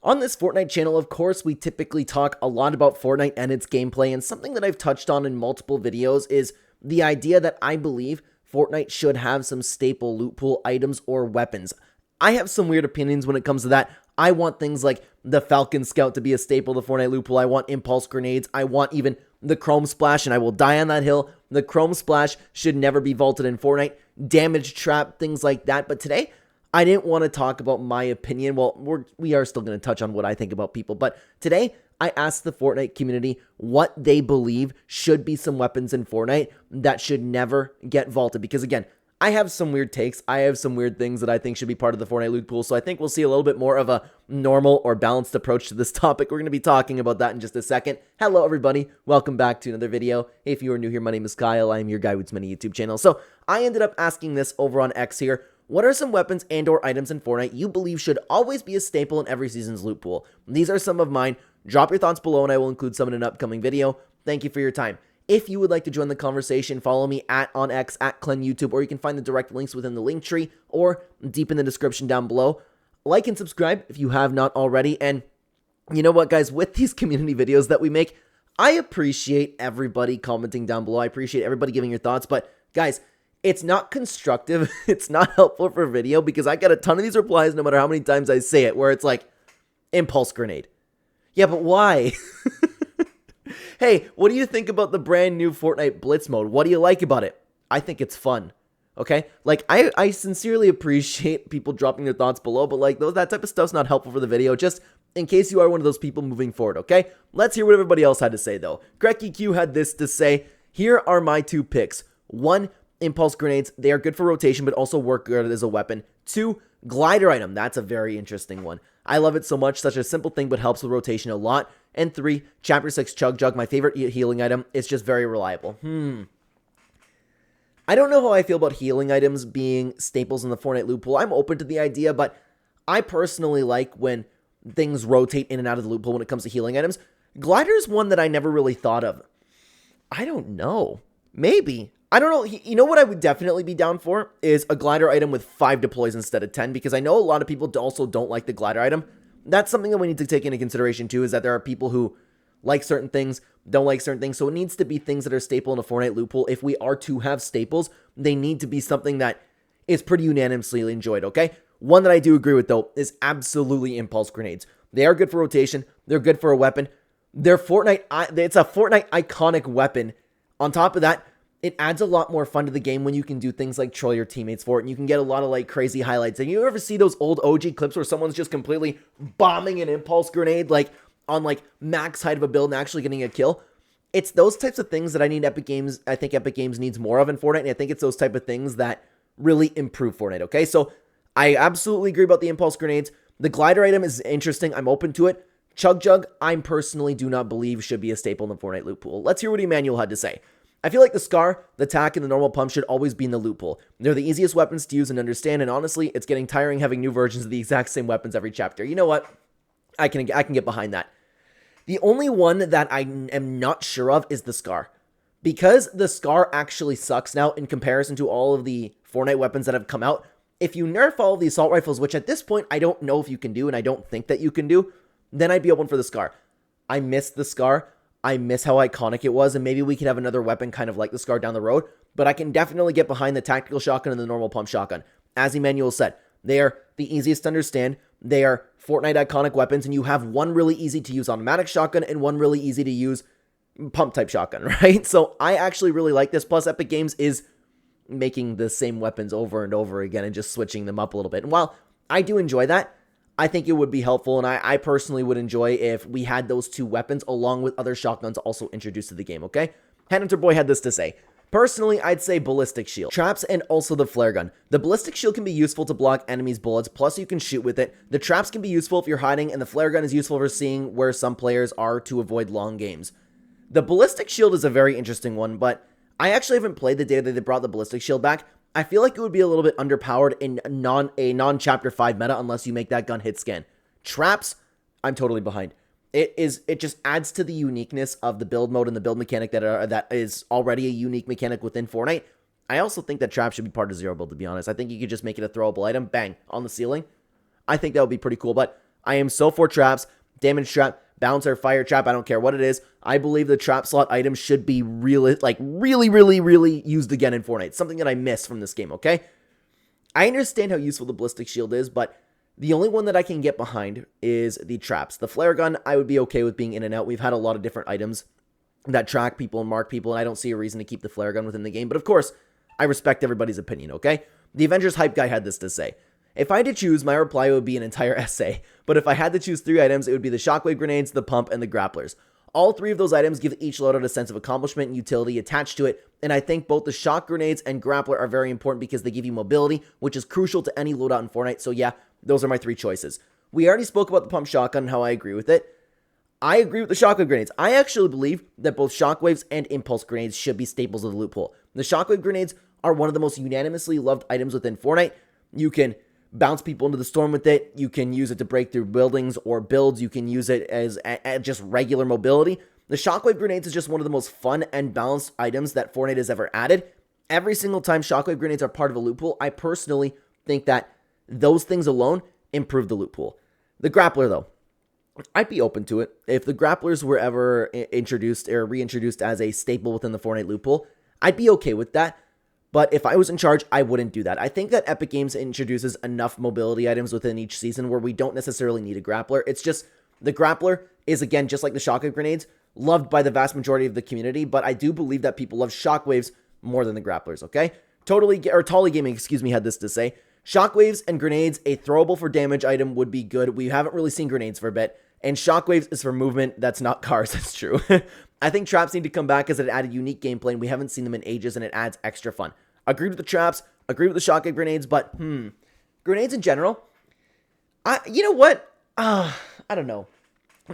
On this Fortnite channel, of course, we typically talk a lot about Fortnite and its gameplay, and something that I've touched on in multiple videos is the idea that I believe Fortnite should have some staple loot pool items or weapons. I have some weird opinions when it comes to that. I want things like the Falcon Scout to be a staple of the Fortnite loot pool. I want impulse grenades. I want even the Chrome Splash, and I will die on that hill. The Chrome Splash should never be vaulted in Fortnite. Damage Trap, things like that. But today, I didn't want to talk about my opinion. Well, we are still going to touch on what I think about people. But today, I asked the Fortnite community what they believe should be some weapons in Fortnite that should never get vaulted. Because again, I have some weird takes. I have some weird things that I think should be part of the Fortnite loot pool. So I think we'll see a little bit more of a normal or balanced approach to this topic. We're going to be talking about that in just a second. Hello, everybody. Welcome back to another video. If you are new here, my name is Kyle. I am your guy with many YouTube channels. So I ended up asking this over on X here. What are some weapons and or items in Fortnite you believe should always be a staple in every season's loot pool? These are some of mine. Drop your thoughts below and I will include some in an upcoming video. Thank you for your time. If you would like to join the conversation, follow me on X at Clen YouTube, or you can find the direct links within the link tree or deep in the description down below. Like and subscribe if you have not already. And you know what, guys, with these community videos that we make, I appreciate everybody commenting down below. I appreciate everybody giving your thoughts, but guys, it's not constructive. It's not helpful for video because I get a ton of these replies no matter how many times I say it, where it's like, impulse grenade. Yeah, but why? Hey, what do you think about the brand new Fortnite Blitz mode? What do you like about it? I think it's fun. Okay? Like, I sincerely appreciate people dropping their thoughts below, but like, that type of stuff's not helpful for the video, just in case you are one of those people moving forward, okay? Let's hear what everybody else had to say, though. Grekky Q had this to say, here are my two picks. 1, impulse grenades. They are good for rotation, but also work good as a weapon. 2, glider item. That's a very interesting one. I love it so much. Such a simple thing, but helps with rotation a lot. And 3, chapter 6 chug jug. My favorite healing item. It's just very reliable. I don't know how I feel about healing items being staples in the Fortnite loot pool. I'm open to the idea, but I personally like when things rotate in and out of the loot pool when it comes to healing items. Glider is one that I never really thought of. I don't know. Maybe. I don't know. You know what I would definitely be down for is a glider item with 5 deploys instead of 10, because I know a lot of people also don't like the glider item. That's something that we need to take into consideration too, is that there are people who like certain things, don't like certain things. So it needs to be things that are staple in a Fortnite loot pool. If we are to have staples, they need to be something that is pretty unanimously enjoyed, okay? One that I do agree with though is absolutely impulse grenades. They are good for rotation. They're good for a weapon. It's a Fortnite iconic weapon. On top of that, it adds a lot more fun to the game when you can do things like troll your teammates for it, and you can get a lot of like crazy highlights. And you ever see those old OG clips where someone's just completely bombing an impulse grenade like on like max height of a build and actually getting a kill? It's those types of things that I think Epic Games needs more of in Fortnite, and I think it's those type of things that really improve Fortnite, okay? So I absolutely agree about the impulse grenades. The glider item is interesting. I'm open to it. Chug Jug, I personally do not believe should be a staple in the Fortnite loot pool. Let's hear what Emmanuel had to say. I feel like the Scar, the Tac, and the normal pump should always be in the loot pool. They're the easiest weapons to use and understand, and honestly, it's getting tiring having new versions of the exact same weapons every chapter. You know what? I can get behind that. The only one that I am not sure of is the Scar. Because the Scar actually sucks now in comparison to all of the Fortnite weapons that have come out, if you nerf all of the assault rifles, which at this point I don't know if you can do, and I don't think that you can do, then I'd be open for the Scar. I miss the Scar. I miss how iconic it was, and maybe we could have another weapon kind of like the Scar down the road, but I can definitely get behind the tactical shotgun and the normal pump shotgun. As Emmanuel said, they are the easiest to understand, they are Fortnite iconic weapons, and you have one really easy to use automatic shotgun and one really easy to use pump type shotgun, right? So I actually really like this, plus Epic Games is making the same weapons over and over again and just switching them up a little bit. And while I do enjoy that, I think it would be helpful, and I personally would enjoy if we had those two weapons along with other shotguns also introduced to the game, okay? Headhunter Boy had this to say. Personally, I'd say ballistic shield, traps, and also the flare gun. The ballistic shield can be useful to block enemies' bullets, plus you can shoot with it. The traps can be useful if you're hiding, and the flare gun is useful for seeing where some players are to avoid long games. The ballistic shield is a very interesting one, but I actually haven't played the day that they brought the ballistic shield back. I feel like it would be a little bit underpowered in a non-Chapter 5 meta unless you make that gun hit scan. Traps, I'm totally behind. It just adds to the uniqueness of the build mode and the build mechanic that is already a unique mechanic within Fortnite. I also think that traps should be part of zero build, to be honest. I think you could just make it a throwable item, bang, on the ceiling. I think that would be pretty cool, but I am so for traps, damage trap, bouncer, fire trap, I don't care what it is. I believe the trap slot items should be really used again in Fortnite. Something that I miss from this game, okay? I understand how useful the ballistic shield is, but the only one that I can get behind is the traps. The flare gun, I would be okay with being in and out. We've had a lot of different items that track people and mark people, and I don't see a reason to keep the flare gun within the game. But of course, I respect everybody's opinion, okay? The Avengers Hype Guy had this to say. If I had to choose, my reply would be an entire essay. But if I had to choose 3 items, it would be the shockwave grenades, the pump, and the grapplers. All 3 of those items give each loadout a sense of accomplishment and utility attached to it, and I think both the shock grenades and grappler are very important because they give you mobility, which is crucial to any loadout in Fortnite. So yeah, those are my 3 choices. We already spoke about the pump shotgun and how I agree with it. I agree with the shockwave grenades. I actually believe that both shockwaves and impulse grenades should be staples of the loot pool. The shockwave grenades are one of the most unanimously loved items within Fortnite. You can bounce people into the storm with it. You can use it to break through buildings or builds. You can use it as just regular mobility. The shockwave grenades is just one of the most fun and balanced items that Fortnite has ever added. Every single time shockwave grenades are part of a loot pool, I personally think that those things alone improve the loot pool. The grappler, though, I'd be open to it. If the grapplers were ever introduced or reintroduced as a staple within the Fortnite loot pool, I'd be okay with that. But if I was in charge, I wouldn't do that. I think that Epic Games introduces enough mobility items within each season where we don't necessarily need a grappler. It's just the grappler is, again, just like the shockwave grenades, loved by the vast majority of the community. But I do believe that people love shockwaves more than the grapplers, okay? Tolly Gaming, had this to say. Shockwaves and grenades, a throwable for damage item would be good. We haven't really seen grenades for a bit. And shockwaves is for movement. That's not cars. That's true. I think traps need to come back as it added unique gameplay, and we haven't seen them in ages, and it adds extra fun. Agreed with the traps. Agreed with the shockwave grenades, but grenades in general. You know what? I don't know.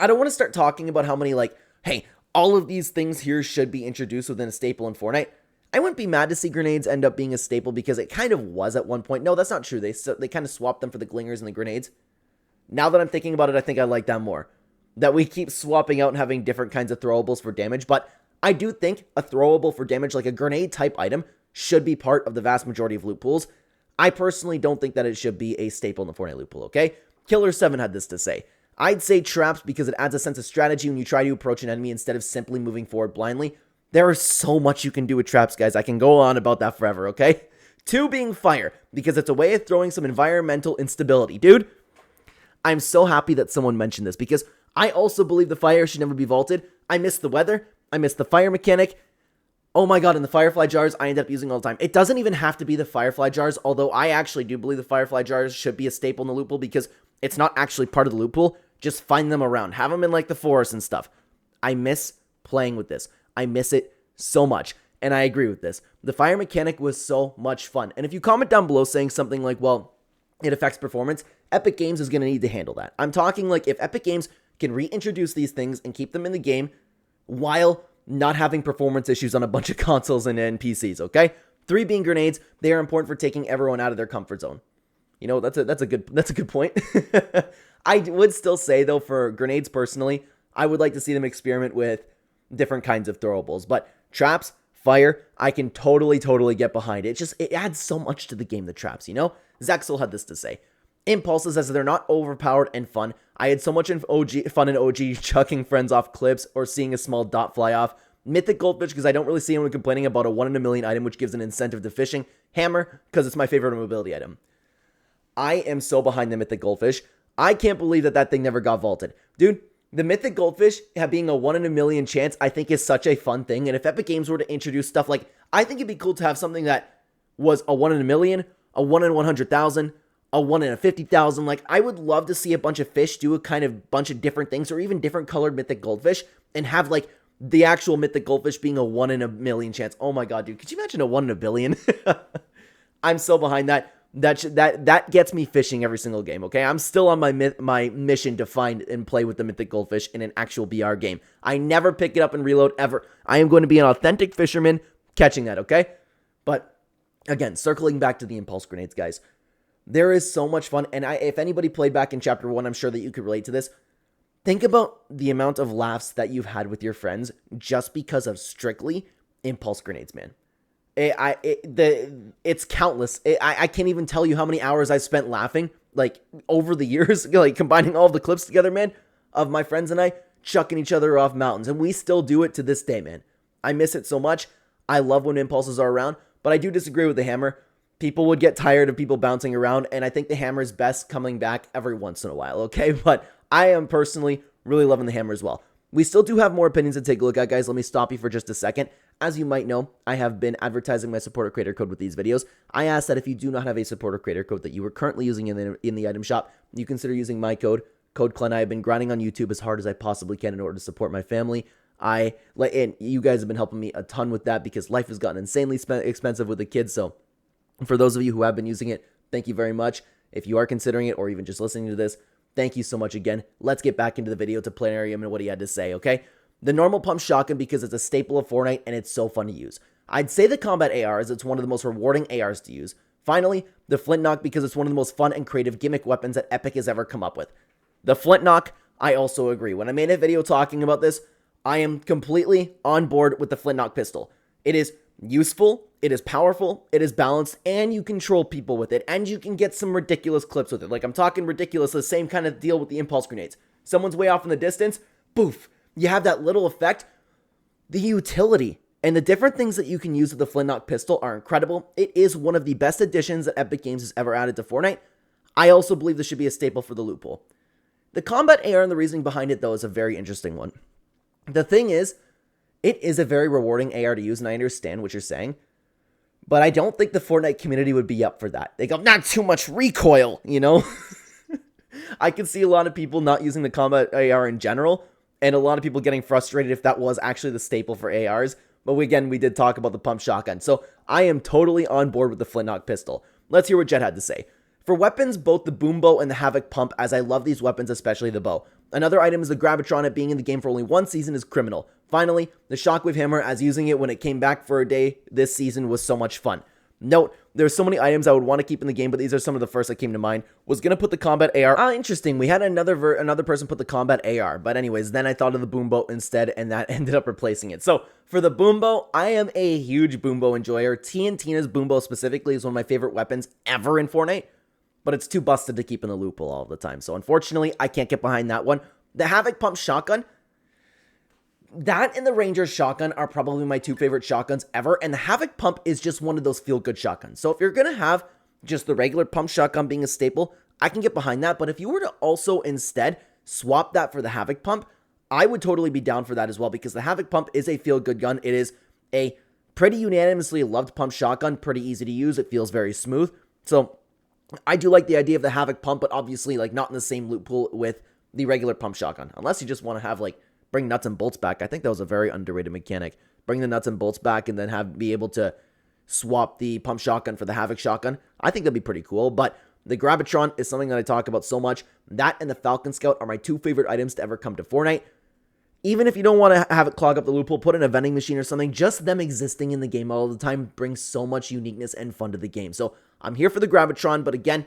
I don't want to start talking about how many, hey, all of these things here should be introduced within a staple in Fortnite. I wouldn't be mad to see grenades end up being a staple because it kind of was at one point. No, that's not true. They kind of swapped them for the glingers and the grenades. Now that I'm thinking about it, I think I like that more. That we keep swapping out and having different kinds of throwables for damage, but I do think a throwable for damage, like a grenade type item, should be part of the vast majority of loot pools. I personally don't think that it should be a staple in the Fortnite loot pool, okay? Killer7 had this to say. I'd say traps because it adds a sense of strategy when you try to approach an enemy instead of simply moving forward blindly. There is so much you can do with traps, guys. I can go on about that forever, okay? 2 being fire, because it's a way of throwing some environmental instability. Dude, I'm so happy that someone mentioned this because I also believe the fire should never be vaulted. I miss the weather. I miss the fire mechanic. Oh my god, and the firefly jars I end up using all the time. It doesn't even have to be the firefly jars, although I actually do believe the firefly jars should be a staple in the loot pool because it's not actually part of the loot pool. Just find them around. Have them in the forest and stuff. I miss playing with this. I miss it so much. And I agree with this. The fire mechanic was so much fun. And if you comment down below saying something like, well, it affects performance, Epic Games is going to need to handle that. I'm talking if Epic Games can reintroduce these things and keep them in the game while not having performance issues on a bunch of consoles and PCs, okay? 3 being grenades, they are important for taking everyone out of their comfort zone. You know, that's a good point. I would still say though, for grenades personally, I would like to see them experiment with different kinds of throwables, but traps, fire, I can totally get behind it. It adds so much to the game, the traps, you know? Zexel had this to say. Impulses, as they're not overpowered and fun. I had so much fun in OG chucking friends off cliffs or seeing a small dot fly off. Mythic Goldfish, because I don't really see anyone complaining about a 1 in a million item, which gives an incentive to fishing. Hammer, because it's my favorite mobility item. I am so behind the Mythic Goldfish. I can't believe that thing never got vaulted. Dude, the Mythic Goldfish being a 1 in a million chance, I think is such a fun thing. And if Epic Games were to introduce stuff I think it'd be cool to have something that was a 1 in a million, a 1 in 100,000, a 1 in a 50,000. I would love to see a bunch of fish do a kind of bunch of different things or even different colored Mythic Goldfish and have the actual Mythic Goldfish being a 1 in a million chance. Oh my god, dude. Could you imagine a 1 in a billion? I'm so behind that. That gets me fishing every single game, okay? I'm still on my mission to find and play with the Mythic Goldfish in an actual BR game. I never pick it up and reload ever. I am going to be an authentic fisherman catching that, okay? But again, circling back to the impulse grenades, guys. There is so much fun, and if anybody played back in Chapter 1, I'm sure that you could relate to this. Think about the amount of laughs that you've had with your friends just because of strictly impulse grenades, man. It's countless. I can't even tell you how many hours I spent laughing like over the years, like combining all of the clips together, man, of my friends and I chucking each other off mountains. And we still do it to this day, man. I miss it so much. I love when impulses are around, but I do disagree with the hammer. People would get tired of people bouncing around, and I think the hammer is best coming back every once in a while, okay? But I am personally really loving the hammer as well. We still do have more opinions to take a look at, guys. Let me stop you for just a second. As you might know, I have been advertising my supporter creator code with these videos. I ask that if you do not have a supporter creator code that you are currently using in the item shop, you consider using my code Clen. I have been grinding on YouTube as hard as I possibly can in order to support my family. And you guys have been helping me a ton with that because life has gotten insanely expensive with the kids. So for those of you who have been using it, thank you very much. If you are considering it or even just listening to this, thank you so much again. Let's get back into the video to Planarium and what he had to say, okay? The normal pump shotgun because it's a staple of Fortnite and it's so fun to use. I'd say the combat AR is it's one of the most rewarding ARs to use. Finally, the flintlock because it's one of the most fun and creative gimmick weapons that Epic has ever come up with. The flintlock, I also agree. When I made a video talking about this, I am completely on board with the flintlock pistol. It is useful, it is powerful, it is balanced, and you control people with it, and you can get some ridiculous clips with it. Like, I'm talking ridiculous, the same kind of deal with the impulse grenades. Someone's way off in the distance, poof, you have that little effect. The utility and the different things that you can use with the flintlock pistol are incredible. It is one of the best additions that Epic Games has ever added to Fortnite. I also believe this should be a staple for the loot pool. The combat AR and the reasoning behind it, though, is a very interesting one. The thing is, it is a very rewarding AR to use, and I understand what you're saying, but I don't think the Fortnite community would be up for that. They go, not too much recoil, you know? I can see a lot of people not using the combat AR in general, and a lot of people getting frustrated if that was actually the staple for ARs, but again, we did talk about the pump shotgun, so I am totally on board with the flintlock pistol. Let's hear what Jet had to say. For weapons, both the boom bow and the havoc pump, as I love these weapons, especially the bow. Another item is the Gravitron. It being in the game for only one season is criminal. Finally, the shockwave hammer, as using it when it came back for a day this season was so much fun. Note, there's so many items I would want to keep in the game, but these are some of the first that came to mind. Was going to put the combat AR. Interesting. We had another person put the combat AR, but anyways, then I thought of the boom bow instead, and that ended up replacing it. So, for the boom bow, I am a huge boom bow enjoyer. Tina's boom bow specifically is one of my favorite weapons ever in Fortnite, but it's too busted to keep in the loophole all the time. So unfortunately, I can't get behind that one. The Havoc Pump Shotgun, that and the Ranger Shotgun are probably my two favorite shotguns ever, and the Havoc Pump is just one of those feel-good shotguns. So if you're going to have just the regular pump shotgun being a staple, I can get behind that, but if you were to also instead swap that for the Havoc Pump, I would totally be down for that as well, because the Havoc Pump is a feel-good gun. It is a pretty unanimously loved pump shotgun, pretty easy to use, it feels very smooth. So I do like the idea of the Havoc Pump, but obviously, like, not in the same loot pool with the regular pump shotgun. Unless you just want to have, like, bring nuts and bolts back. I think that was a very underrated mechanic. Bring the nuts and bolts back and then be able to swap the pump shotgun for the Havoc shotgun. I think that'd be pretty cool, but the Gravitron is something that I talk about so much. That and the Falcon Scout are my two favorite items to ever come to Fortnite. Even if you don't want to have it clog up the loophole, put in a vending machine or something, just them existing in the game all the time brings so much uniqueness and fun to the game. So I'm here for the Gravitron, but again,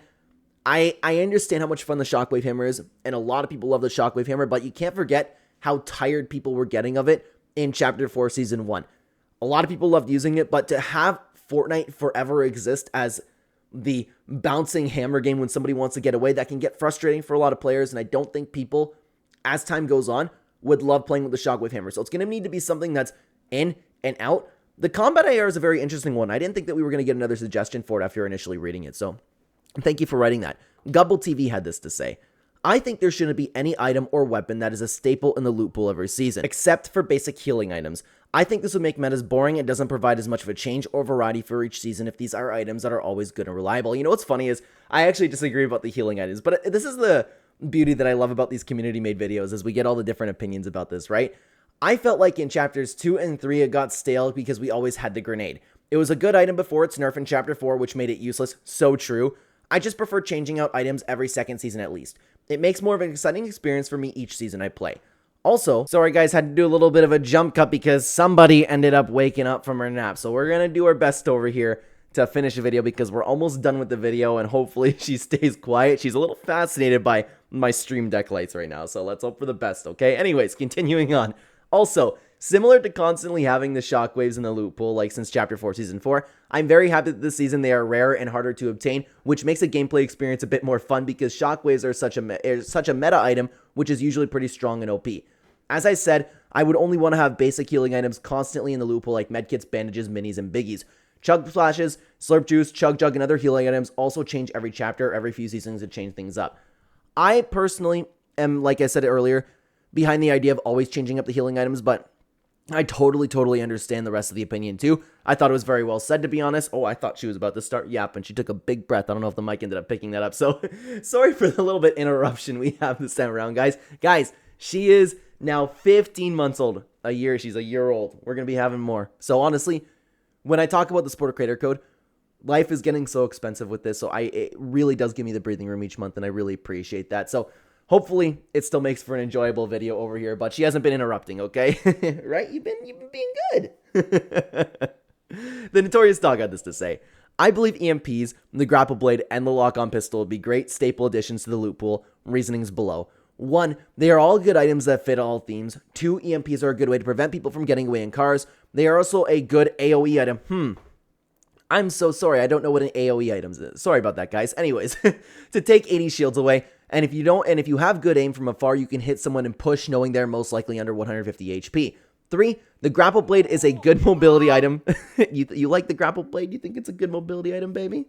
I understand how much fun the Shockwave Hammer is, and a lot of people love the Shockwave Hammer, but you can't forget how tired people were getting of it in Chapter 4, Season 1. A lot of people loved using it, but to have Fortnite forever exist as the bouncing hammer game when somebody wants to get away, that can get frustrating for a lot of players, and I don't think people, as time goes on, would love playing with the Shockwave Hammer. So it's going to need to be something that's in and out. The Combat AR is a very interesting one. I didn't think that we were going to get another suggestion for it after initially reading it, so thank you for writing that. Gubble TV had this to say. I think there shouldn't be any item or weapon that is a staple in the loot pool every season, except for basic healing items. I think this would make metas boring and doesn't provide as much of a change or variety for each season if these are items that are always good and reliable. You know what's funny is, I actually disagree about the healing items, but this is the beauty that I love about these community-made videos, is we get all the different opinions about this, right? I felt like in Chapters 2 and 3 it got stale because we always had the grenade. It was a good item before its nerf in Chapter 4, which made it useless. So true. I just prefer changing out items every second season at least. It makes more of an exciting experience for me each season I play. Also, sorry guys, had to do a little bit of a jump cut because somebody ended up waking up from her nap. So we're going to do our best over here to finish the video because we're almost done with the video and hopefully she stays quiet. She's a little fascinated by my stream deck lights right now. So let's hope for the best, okay? Anyways, continuing on. Also, Similar to constantly having the shockwaves in the loot pool, like since Chapter 4, Season 4, I'm very happy that this season they are rarer and harder to obtain, which makes a gameplay experience a bit more fun because shockwaves are such a meta item, which is usually pretty strong and OP. As I said, I would only want to have basic healing items constantly in the loot pool like medkits, bandages, minis, and biggies. Chug splashes, slurp juice, chug jug, and other healing items also change every chapter, every few seasons to change things up. I personally am, like I said earlier, behind the idea of always changing up the healing items, but I totally understand the rest of the opinion too. I thought it was very well said, to be honest. Oh, I thought she was about to start yapping. She took a big breath. I don't know if the mic ended up picking that up. So sorry for the little bit interruption we have this time around, guys. Guys, she is now 15 months old. She's a year old. We're going to be having more. So honestly, when I talk about the supporter creator code, life is getting so expensive with this. So it really does give me the breathing room each month, and I really appreciate that. So hopefully, it still makes for an enjoyable video over here, but she hasn't been interrupting, okay? Right? You've been being good. The Notorious Dog had this to say. I believe EMPs, the grapple blade, and the lock-on pistol would be great staple additions to the loot pool. Reasonings below. 1. They are all good items that fit all themes. 2. EMPs are a good way to prevent people from getting away in cars. They are also a good AoE item. I'm so sorry. I don't know what an AoE item is. Sorry about that, guys. Anyways, to take 80 shields away. And if you have good aim from afar, you can hit someone and push knowing they're most likely under 150 HP. 3, the grapple blade is a good mobility item. You like the grapple blade? You think it's a good mobility item, baby?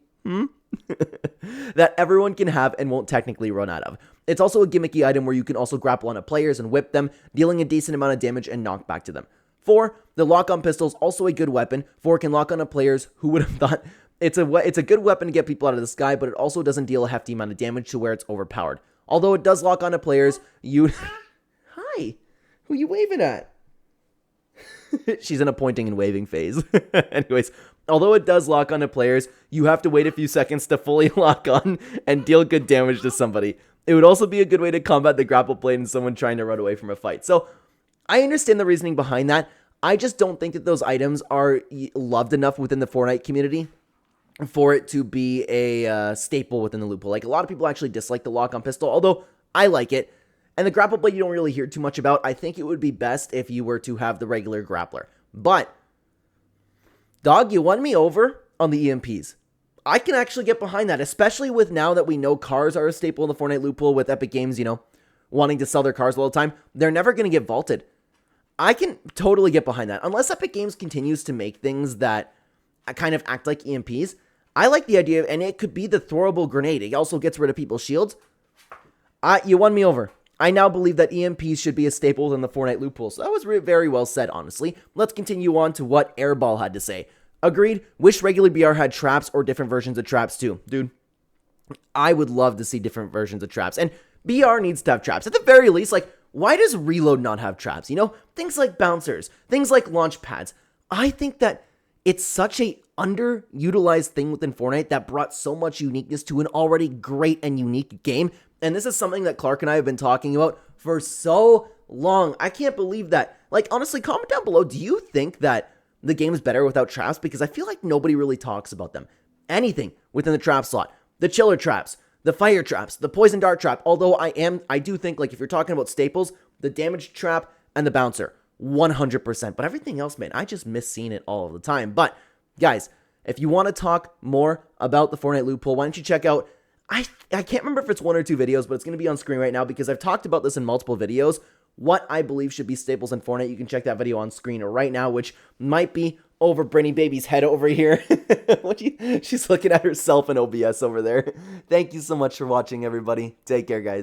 That everyone can have and won't technically run out of. It's also a gimmicky item where you can also grapple onto players and whip them, dealing a decent amount of damage and knockback to them. 4, the lock-on pistol is also a good weapon, for it can lock onto players. Who would have thought? It's a good weapon to get people out of the sky, but it also doesn't deal a hefty amount of damage to where it's overpowered. Although it does lock onto players, Hi! Who you waving at? She's in a pointing and waving phase. Anyways, although it does lock onto players, you have to wait a few seconds to fully lock on and deal good damage to somebody. It would also be a good way to combat the grapple blade and someone trying to run away from a fight. So, I understand the reasoning behind that. I just don't think that those items are loved enough within the Fortnite community for it to be a staple within the loot pool. Like, a lot of people actually dislike the lock-on pistol, although I like it. And the grapple blade you don't really hear too much about. I think it would be best if you were to have the regular grappler. But, dog, you won me over on the EMPs. I can actually get behind that, especially with now that we know cars are a staple in the Fortnite loot pool with Epic Games, wanting to sell their cars all the time. They're never going to get vaulted. I can totally get behind that. Unless Epic Games continues to make things that kind of act like EMPs. I like the idea, and it could be the throwable grenade. It also gets rid of people's shields. You won me over. I now believe that EMPs should be a staple in the Fortnite loot pool. So that was very well said, honestly. Let's continue on to what Airball had to say. Agreed. Wish regular BR had traps or different versions of traps too. Dude, I would love to see different versions of traps. And BR needs to have traps. At the very least, like, why does Reload not have traps? Things like bouncers, things like launch pads. I think that it's such a underutilized thing within Fortnite that brought so much uniqueness to an already great and unique game. And this is something that Clark and I have been talking about for so long. I can't believe that. Like, honestly, comment down below. Do you think that the game is better without traps? Because I feel like nobody really talks about them. Anything within the trap slot. The chiller traps, the fire traps, the poison dart trap. Although I do think, like, if you're talking about staples, the damage trap and the bouncer, 100%. But everything else, man, I just miss seeing it all the time. But, guys, if you want to talk more about the Fortnite loot pool, why don't you check out, I can't remember if it's 1 or 2 videos, but it's going to be on screen right now because I've talked about this in multiple videos. What I believe should be staples in Fortnite. You can check that video on screen right now, which might be over Brittany Baby's head over here. She's looking at herself in OBS over there. Thank you so much for watching, everybody. Take care, guys.